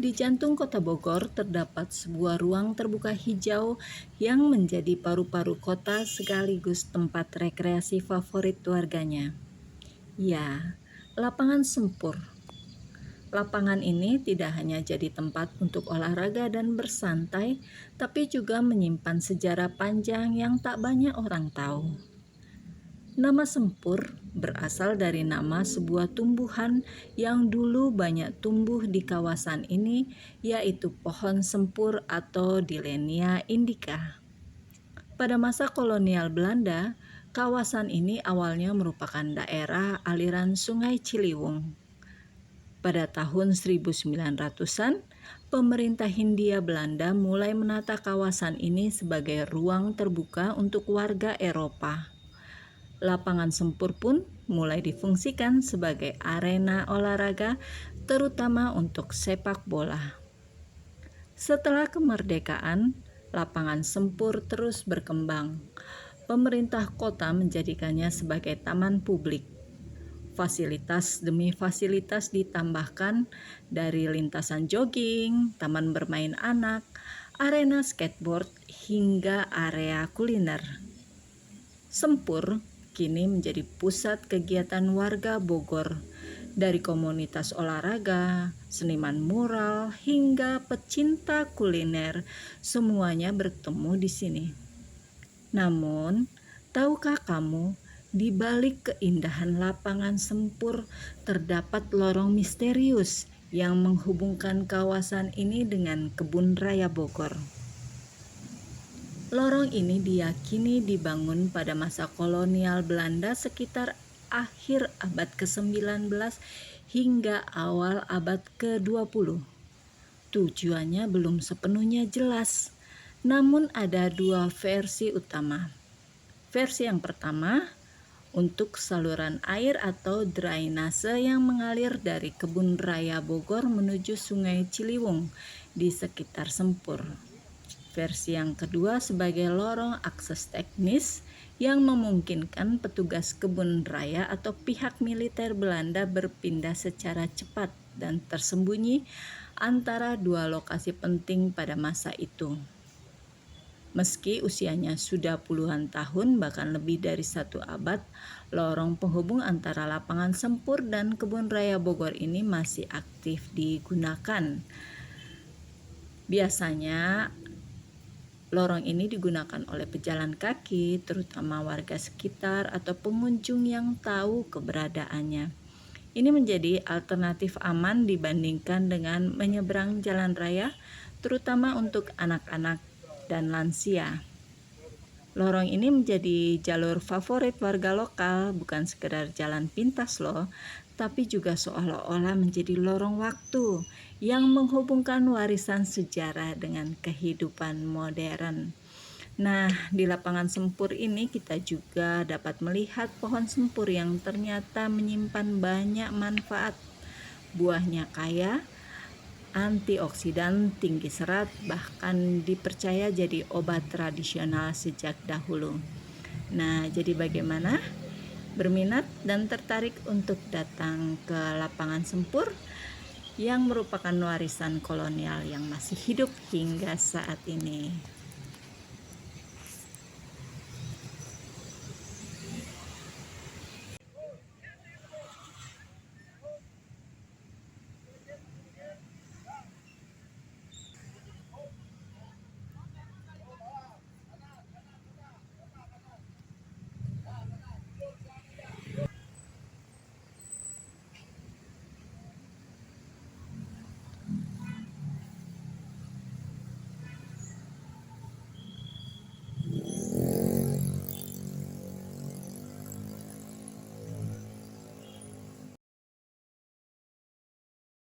Di jantung kota Bogor terdapat sebuah ruang terbuka hijau yang menjadi paru-paru kota sekaligus tempat rekreasi favorit warganya. Ya, lapangan Sempur. Lapangan ini tidak hanya jadi tempat untuk olahraga dan bersantai, tapi juga menyimpan sejarah panjang yang tak banyak orang tahu. Nama Sempur berasal dari nama sebuah tumbuhan yang dulu banyak tumbuh di kawasan ini, yaitu pohon sempur atau Dilenia indica. Pada masa kolonial Belanda, kawasan ini awalnya merupakan daerah aliran Sungai Ciliwung. Pada tahun 1900-an, pemerintah Hindia Belanda mulai menata kawasan ini sebagai ruang terbuka untuk warga Eropa. Lapangan Sempur pun mulai difungsikan sebagai arena olahraga, terutama untuk sepak bola. Setelah kemerdekaan, lapangan Sempur terus berkembang. Pemerintah kota menjadikannya sebagai taman publik. Fasilitas demi fasilitas ditambahkan, dari lintasan jogging, taman bermain anak, arena skateboard, hingga area kuliner. Sempur kini menjadi pusat kegiatan warga Bogor, dari komunitas olahraga, seniman mural, hingga pecinta kuliner, semuanya bertemu di sini. Namun, tahukah kamu, di balik keindahan lapangan Sempur terdapat lorong misterius yang menghubungkan kawasan ini dengan Kebun Raya Bogor. Lorong ini diyakini dibangun pada masa kolonial Belanda sekitar akhir abad ke-19 hingga awal abad ke-20. Tujuannya belum sepenuhnya jelas, namun ada dua versi utama. Versi yang pertama, untuk saluran air atau drainase yang mengalir dari Kebun Raya Bogor menuju Sungai Ciliwung di sekitar Sempur. Versi yang kedua sebagai lorong akses teknis yang memungkinkan petugas kebun raya atau pihak militer Belanda berpindah secara cepat dan tersembunyi antara dua lokasi penting pada masa itu. Meski usianya sudah puluhan tahun, bahkan lebih dari 1 abad, lorong penghubung antara lapangan Sempur dan Kebun Raya Bogor ini masih aktif digunakan. Biasanya lorong ini digunakan oleh pejalan kaki, terutama warga sekitar atau pengunjung yang tahu keberadaannya. Ini menjadi alternatif aman dibandingkan dengan menyeberang jalan raya, terutama untuk anak-anak dan lansia. Lorong ini menjadi jalur favorit warga lokal, bukan sekedar jalan pintas loh, tapi juga seolah-olah menjadi lorong waktu yang menghubungkan warisan sejarah dengan kehidupan modern. Nah, di lapangan Sempur ini kita juga dapat melihat pohon sempur yang ternyata menyimpan banyak manfaat. Buahnya kaya, antioksidan, tinggi serat, bahkan dipercaya jadi obat tradisional sejak dahulu. Nah, jadi bagaimana? Berminat dan tertarik untuk datang ke lapangan Sempur yang merupakan warisan kolonial yang masih hidup hingga saat ini.